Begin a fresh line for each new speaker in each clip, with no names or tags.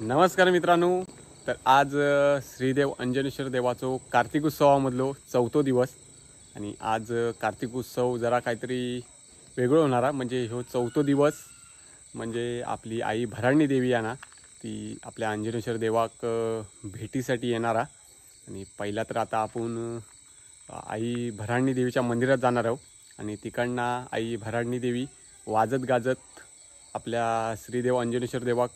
नमस्कार मित्रांनो, तर आज श्रीदेव अंजनेश्वर देवाचो कार्तिक उत्सवामधलो चौथो दिवस आणि आज कार्तिक उत्सव जरा काहीतरी वेगळं होणारा. म्हणजे ह्यो चौथो दिवस म्हणजे आपली आई भराडणी देवी येणार, ती आपल्या अंजनेश्वर देवाक भेटीसाठी येणारा. आणि पहिला तर आता आपण आई भराडणी देवीच्या मंदिरात जाणार आहोत आणि तिकडनं आई भराडणी देवी वाजत गाजत आपल्या श्रीदेव अंजनेश्वर देवाक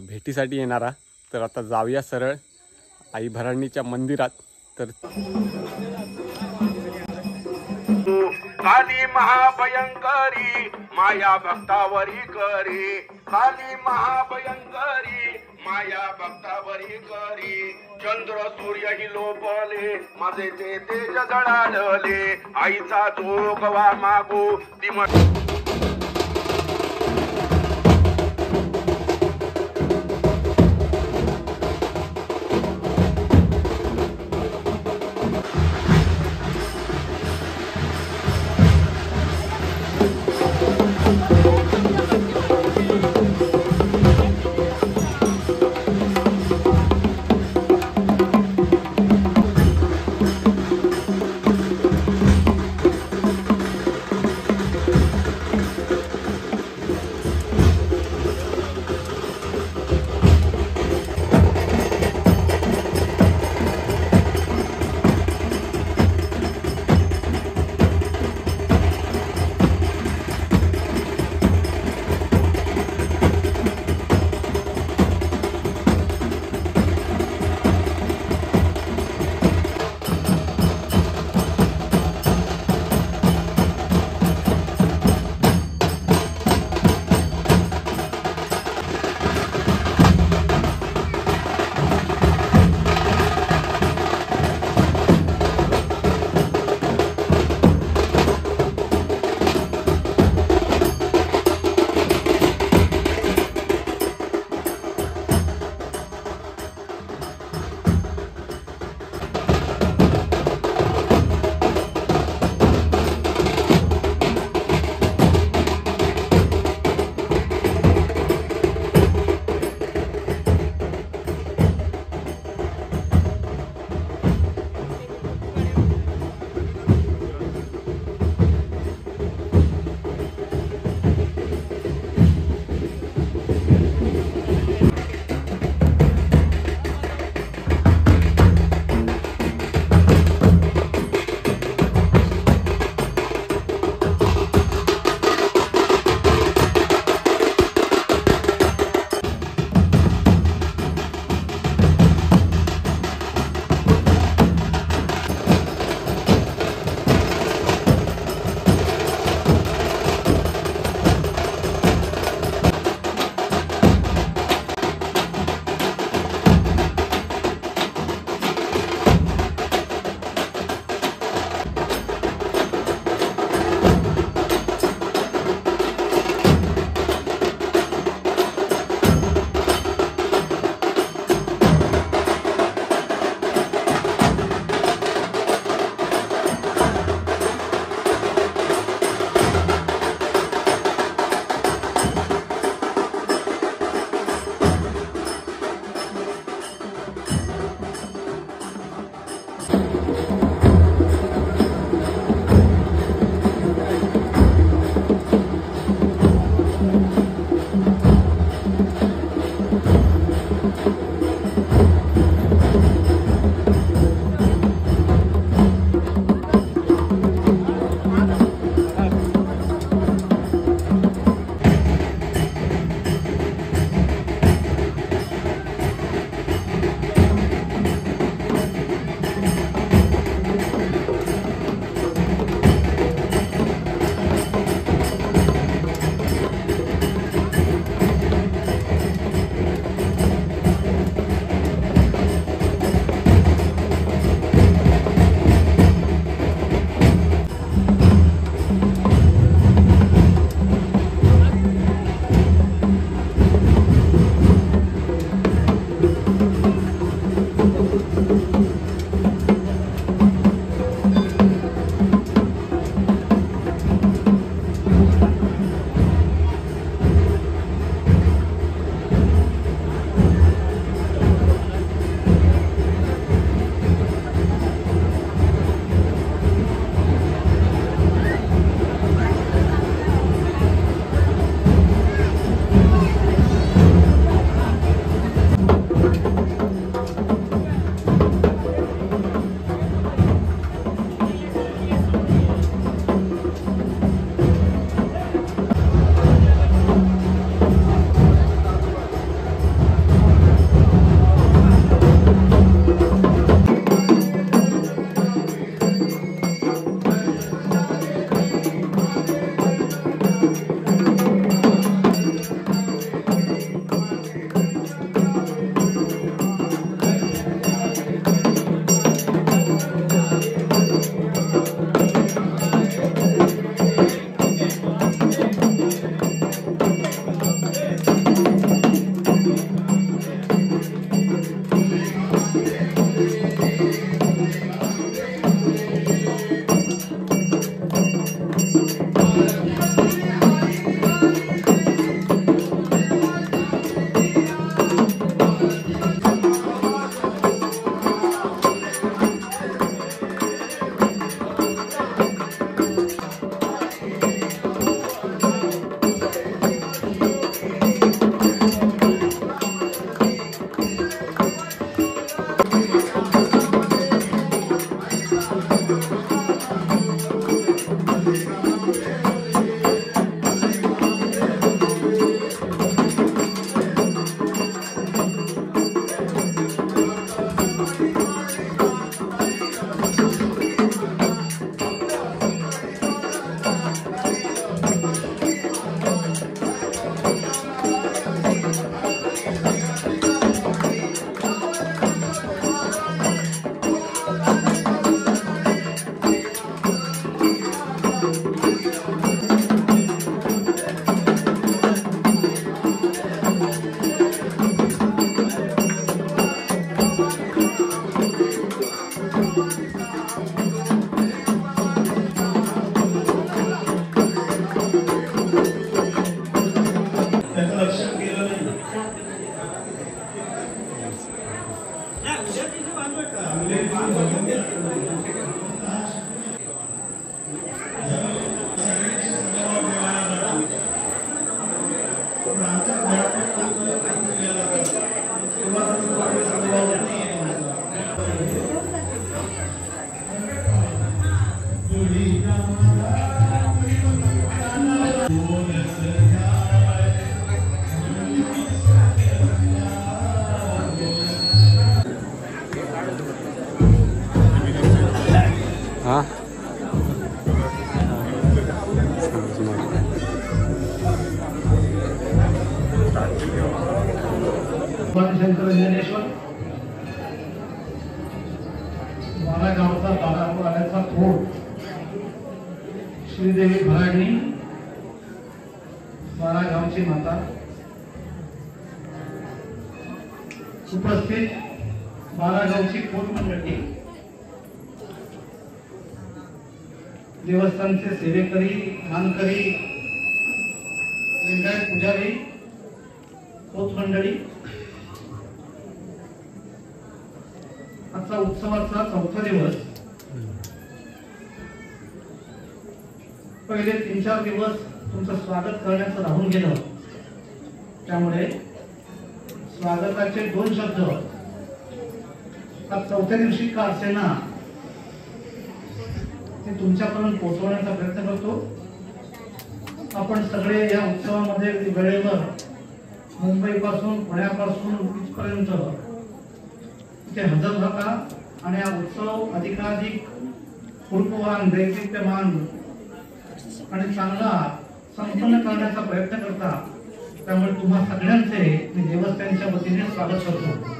भेटीसाठी येणारा. तर आता जाऊया सरळ आई भराडणीच्या मंदिरात. तर
काली महाभयंकरी माया भक्तावरी करी, काली महाभयंकरी माया भक्तावरी करी. चंद्र सूर्य ही लोपले माझे ते तेज जळालले, आईचा जोगवा मागू ती
हाँ
शंकर अंजनेश्वर बारा गावचा बारापूर आल्याचा थोड श्रीदेवी भराडणी बारा गावची माता उपस्थित बारा गावची कोट मंडळी देवस्थानचे सेवेकरी मानकरी लिंगायत पुजारी कोट मंडळी आजचा उत्सवाचा चौथा दिवस पहिले 3-4 दिवस तुमचं स्वागत करण्याचं राहून गेलं त्यामुळे स्वागताचे 2 शब्द आज चौथ्या दिवशी का असेना ते तुमच्यापर्यंत पोहोचवण्याचा प्रयत्न करतो आपण सगळे या उत्सवामध्ये वेळेवर मुंबईपासून पुण्यापासून इथपर्यंत इथे हजर राहता आणि हा उत्सव अधिकाधिक उल्पवान दैदिप्यमान आणि चांगला संपन्न करण्याचा प्रयत्न करता त्यामुळे तुम्हा सगळ्यांचे मी देवस्थानच्या वतीने स्वागत करतो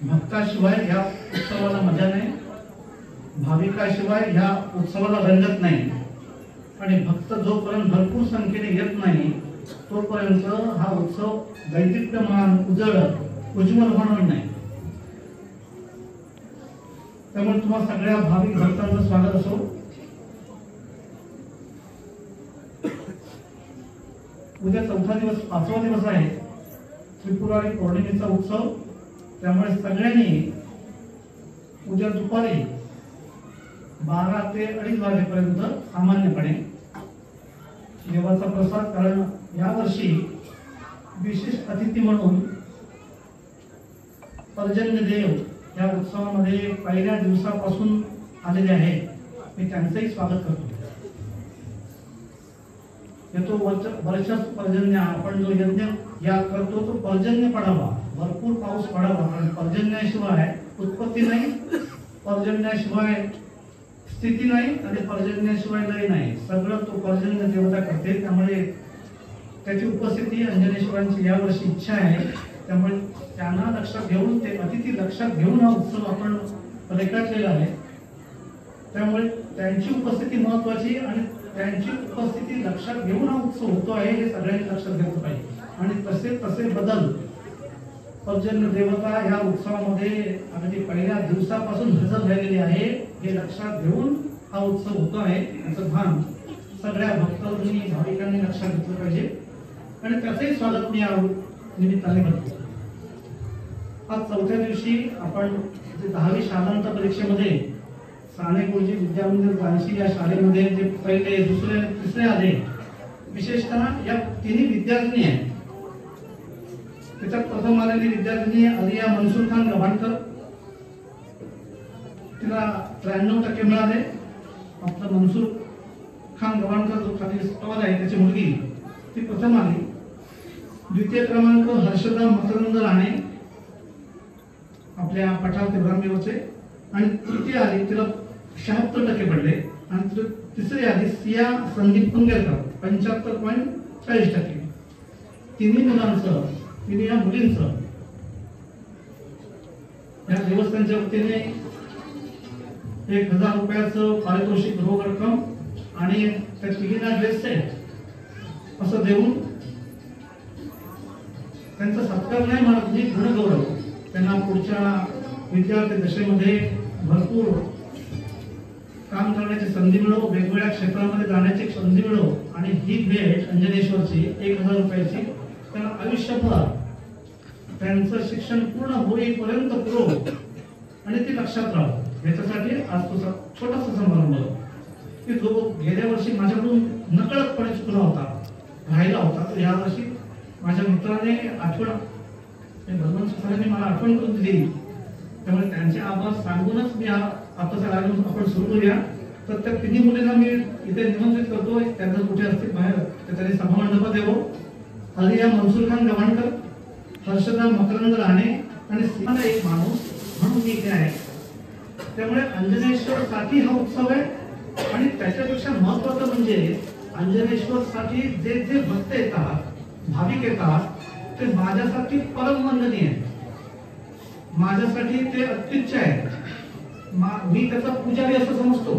भक्ताशिवाय ह्या उत्सवाला मजा नाही भाविकाशिवाय ह्या उत्सवाला रंगत नाही आणि भक्त जोपर्यंत भरपूर संख्येने येत नाही तोपर्यंत हा उत्सव दैदिप्यमान उज्ज्वल होणार नाही त्यामुळे तुम्हा सगळ्या भाविक भक्तांचं स्वागत असो उद्या चौथा दिवस 5वा दिवस आहे त्रिपुरारी पौर्णिमेचा उत्सव त्यामुळे सगळ्यांनी उद्या दुपारी 12 ते 2:30 वाजेपर्यंत सामान्यपणे देवाचा प्रसाद कारण यावर्षी विशेष अतिथी म्हणून पर्जन्य देव या उत्सवामध्ये पहिल्या दिवसापासून आलेले आहेत मी त्यांचंही स्वागत करतो येतो वर्षास पर्जन्य आपण जो यज्ञ या करतो तो पर्जन्य पडावा भरपूर पाऊस पडावा कारण पर्जन्याशिवाय उत्पत्ती नाही पर्जन्याशिवाय स्थिती नाही आणि पर्जन्याशिवाय लय नाही सगळं तो पर्जन्य देवता करते त्यामुळे त्याची उपस्थिती अंजनेश्वरांची यावर्षी इच्छा आहे त्यामुळे त्यांना लक्षात घेऊन ते अतिथी लक्षात घेऊन हा उत्सव आपण रेखाटलेला आहे त्यामुळे त्यांची उपस्थिती महत्वाची आणि त्यांची उपस्थिती लक्षात घेऊन हा उत्सव होतो आहे हे सगळ्यांनी लक्षात घेतलं पाहिजे आणि तसे बदल पर्जन्य देवता ह्या उत्सवामध्ये अगदी पहिल्या दिवसापासून हजर राहिलेली आहे हे लक्षात घेऊन हा उत्सव होतो आहे याचं भान सगळ्या भक्तांनी भाविकांनी लक्षात घेतलं पाहिजे आणि त्याचंही स्वागत मी या निमित्ताने करतो आज चौथ्या दिवशी आपण 10वी शालांत परीक्षेमध्ये साने गुरुजी विद्यामंदिर जानशी या शाळेमध्ये जे पहिले दुसरे तिसरे आले विशेषतः या तिन्ही विद्यार्थिनी आहेत त्याच्यात प्रथम आलेली विद्यार्थिनी अलिया मनसूर खान गव्हाणकर तिला 93% मिळाले आपला मनसूर खान गव्हाणकर जो खाली स्टॉल आहे त्याची मुलगी ती प्रथम आली द्वितीय क्रमांक हर्षदा मकरंद राणे आपल्या पठार ते ब्राह्मीवरचे आणि तृतीय आली तिला 76% पडले आणि तिसरी आली सिया संदीप पुंगेरकर 75.40%. तिन्ही मुलांचं तिन्ही या मुलींचं या देवस्थानच्या वतीने 1000 रुपयाचं पारितोषिक रोख रक्कम आणि त्या तिघींना ड्रेस सेट असं देऊन त्यांचा सत्कार नाही म्हणत मी गुणगौरव त्यांना पुढच्या विद्यार्थी दशेमध्ये भरपूर काम करण्याची संधी मिळो वेगवेगळ्या क्षेत्रामध्ये जाण्याची संधी मिळो आणि ही भेट अंजनेश्वरची 1000 रुपयाची त्यांना आयुष्यभर त्यांचं शिक्षण पूर्ण होईपर्यंत पुरवू आणि ते लक्षात राहू याच्यासाठी आज तो छोटासा समारंभ की जो गेल्या वर्षी माझ्याकडून नकळतपणे चुकला होता, राहिला होता, तर या वर्षी माझ्या मित्राने भगवान सुखाने मला आठवण करून दिली. त्यामुळे त्यांचे आभार सांगूनच मी आताचा कार्यक्रम आपण सुरू करूया. तर त्या तिन्ही मुलींना मी इथे निमंत्रित करतोय. त्यांना कुठे असतील बाहेर तर त्यांनी सभा मंडपात यावं. आलिया मनसूर खान गव्हाणकर, हर्षदा मकरंद राणे आणि सीमा एक माणूस म्हणून मी इथे आहे. त्यामुळे अंजनेश्वर साठी हा उत्सव आहे आणि त्याच्यापेक्षा महत्वाचं म्हणजे अंजनेश्वर साठी जे जे भक्त येतात, भाविक येतात, ते माझ्यासाठी परम वंदनीय आहे. माझ्यासाठी ते अत्युच्च आहे. मी त्याचा पुजारी असं समजतो.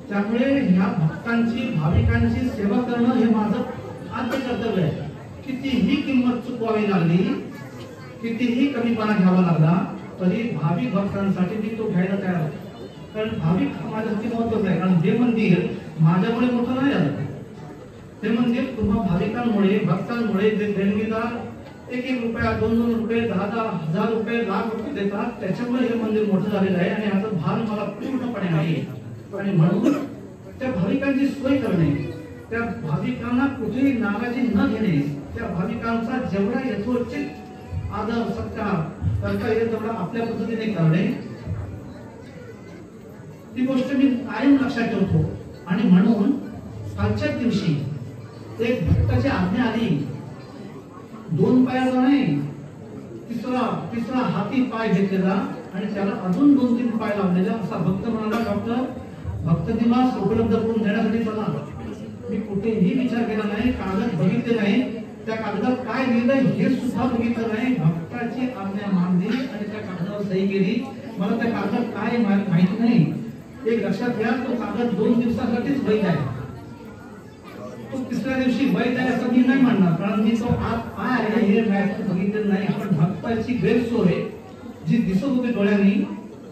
त्यामुळे ह्या भक्तांची, भाविकांची सेवा करणं हे माझं आद्य कर्तव्य आहे. कितीही किंमत चुकवावी लागली, कितीही कमीपणा घ्यावा लागला, तरी भाविक भक्तांसाठी मी तो घ्यायला तयार आहे. कारण भाविक हा माझ्यासाठी महत्वाचा आहे. कारण हे मंदिर माझ्यामुळे मोठं नाही झालं. हे मंदिर तुम्हा भाविकांमुळे, भक्तांमुळे, जे देणगीदार 1-1 रुपया, 2-2 रुपये, 10,000 रुपये, लाख रुपये देतात, त्याच्यामुळे हे मंदिर मोठं झालेलं आहे आणि याचा भार मला पूर्णपणे नाही. आणि म्हणून त्या भाविकांची सोय करणे, त्या भाविकांना कुठेही नाराजी न घेणे, त्या भाविकांचा जेवढा यथोचित आदर सत्कार करता येईल तेवढा आपल्या पद्धतीने करणे, ती गोष्ट मी कायम लक्षात ठेवतो. आणि म्हणून कालच्या दिवशी एक भक्ताची आज्ञा आली, 2 पायाचा नाही, तिसरा हाती पाय घेतलेला आणि त्याला अजून 2-3 पाय लावलेला. असा भक्त म्हणाला, डॉक्टर भक्त निवास उपलब्ध करून देण्यासाठी चला. मी कुठेही विचार केला नाही, कागद बघितले नाही, त्या कागदात काय लिहिलंय हे सुद्धा बघितलं नाही. भक्ताची आज्ञा मानली आणि त्या कागदावर सही केली. मला त्या कागदात काय माहिती नाही. एक लक्षात घ्या, तो कागद 2 दिवसासाठीच वैध आहे. तो 3ऱ्या दिवशी वैध आहे असं मी नाही म्हणणार, कारण मी तो आत काय आहे हे बघितलं नाही. पण भक्ताची गैरसोय जी दिसत होती डोळ्यांनी,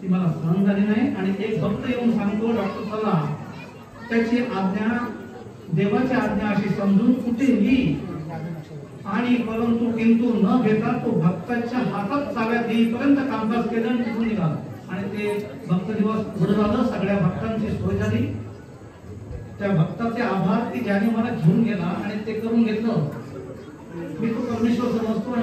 ती मला सहन झाली नाही. आणि एक भक्त येऊन सांगतो, डॉक्टर चला, त्याची आज्ञा देवाची आज्ञा अशी समजून कुठेही आणि परंतु किंतु न घेता तो भक्ताच्या हातात चाव्या देईपर्यंत कामकाज केलं आणि तिथून निघाला. आणि ते भक्त दिवस पुढे झालं, सगळ्या भक्तांची सोय झाली. त्या भक्ताचे आभार की ज्याने मला घेऊन गेला आणि ते करून घेतलं, मी तो परमेश्वर समजतो.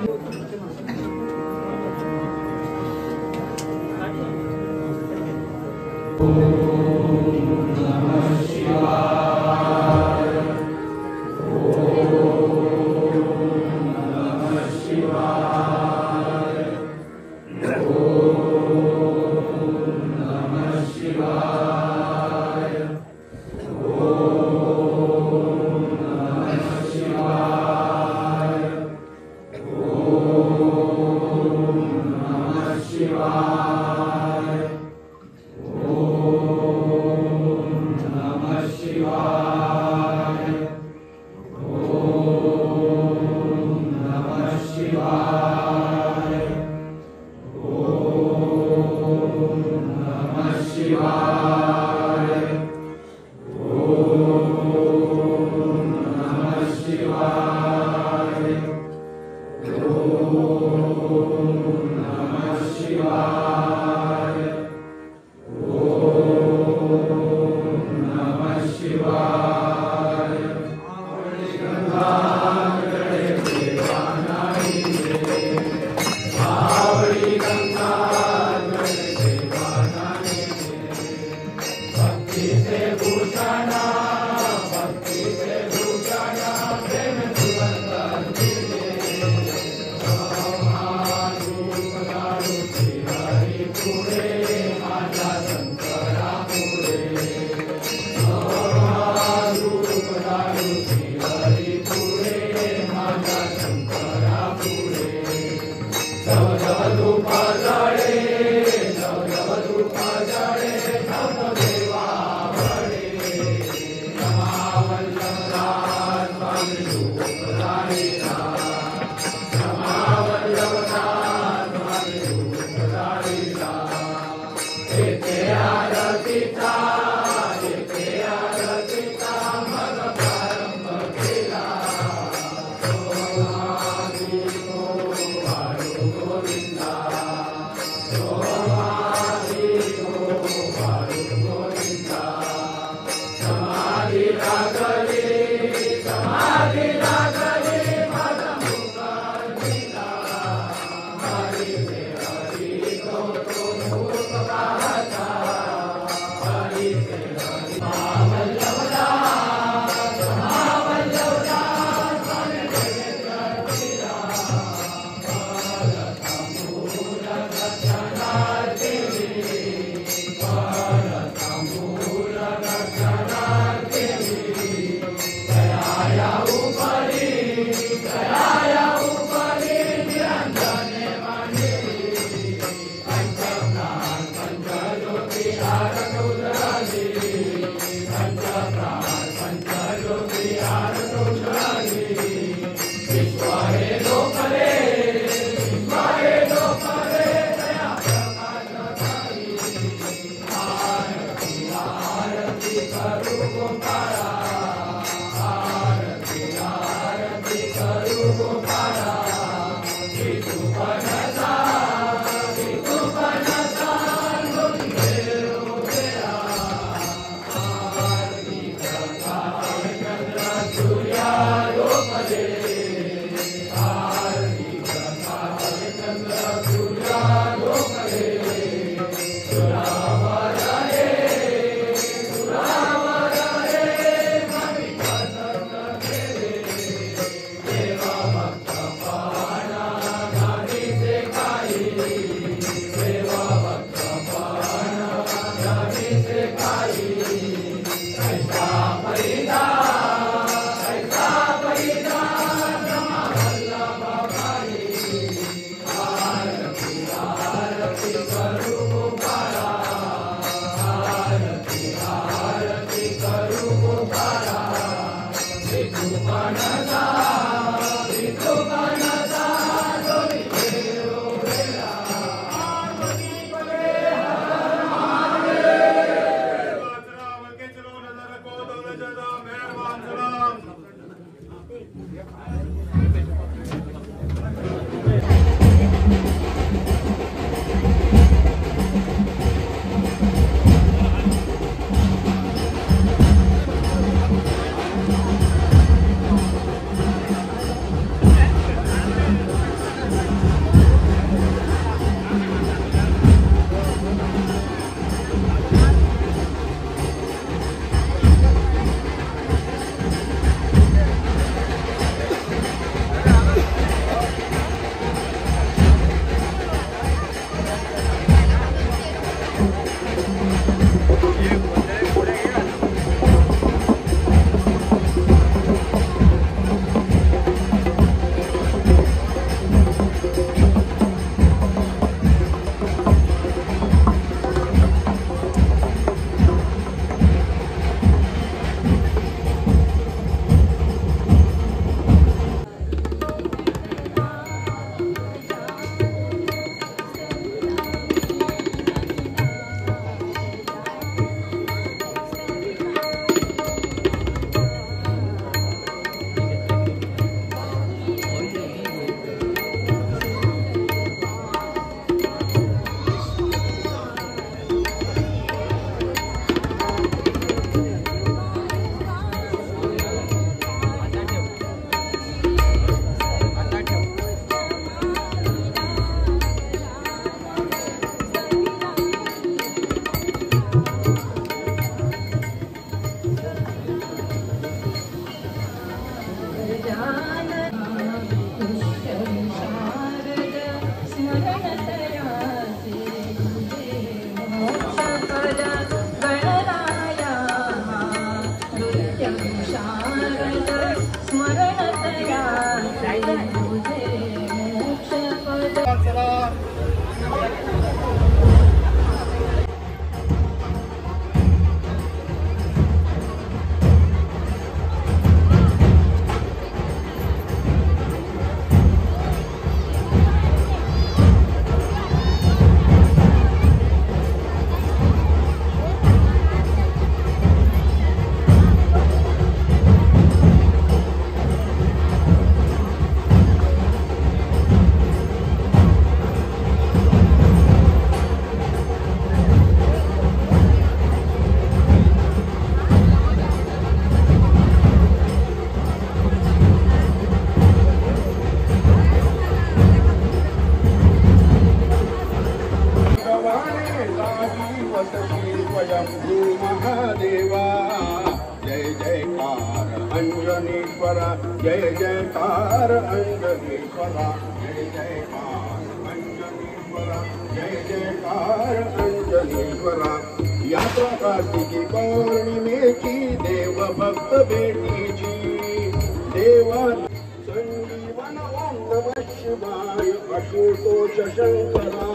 जय जयकार अंजनेश्वरा जय जयकार अंजनेश्वरा जय जयकार अंजनेश्वरा यात्रा कार्तिकी पौर्णिमेची देव भक्त भेटीची देवा संजीवन ओम नमः शिवाय अशुतोष शंकरा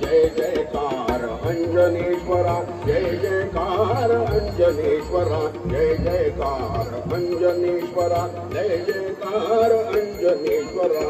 जय जयकार अंजनेश्वरा जय जयकार अंजनेश्वरा जय जयकार अंजनेश्वरा जय जयकार अंजनेश्वरा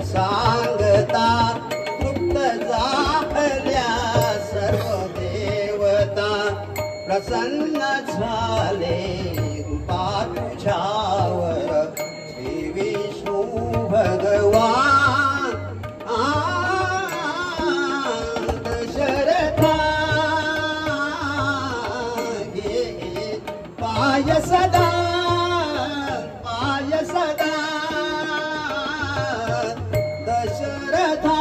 सांगता मुक्त झाल्या सर्व देवता प्रसन्न झाले कृपा तुझ्यावर श्री विष्णू भगवान दशरथा घे पाय सदा दशरथा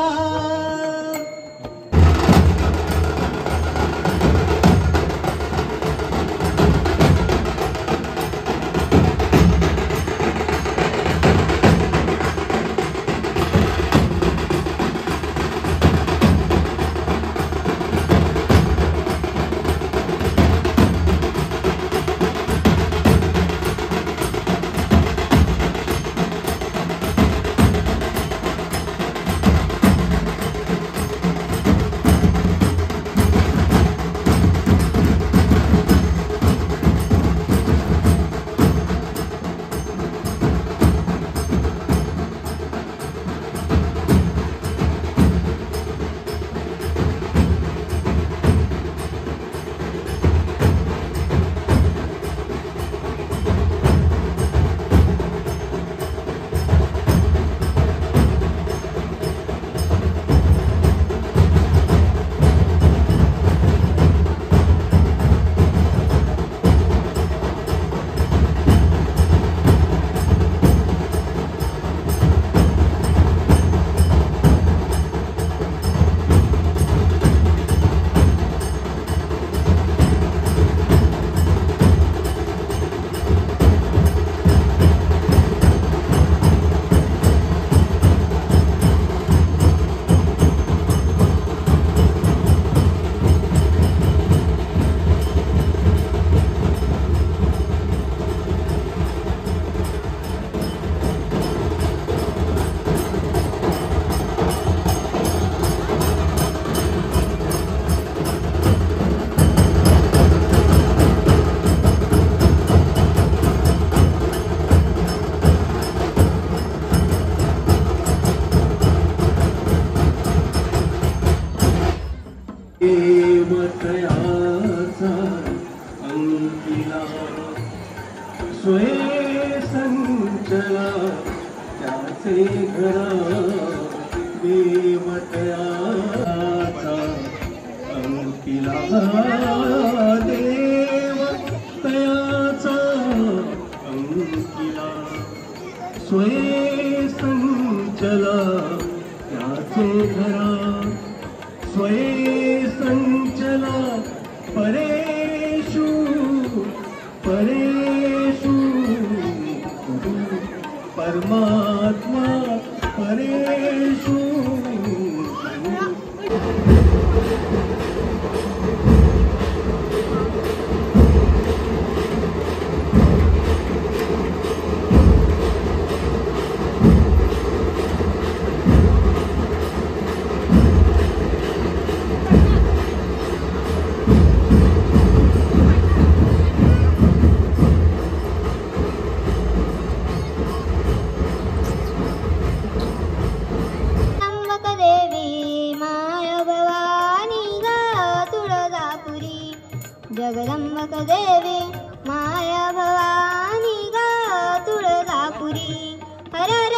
स्वये संचला त्याचे घरा देवतयाचा अंकिला देवतयाचा अंकिला स्वये संचला त्याचे घरा स्वये संचला परेषु परेषु परमात्मा परेषु
जगदंबक देवी माया भवानी गा तुळजापुरी हर हर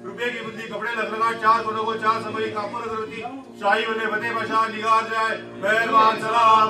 रुपये की बुद्धि कपड़े लगा 4 कोनों को 4 समय कापुर अगरबत्ती शाही वाले बते बशा निगार जाए मेहरबान सलाम।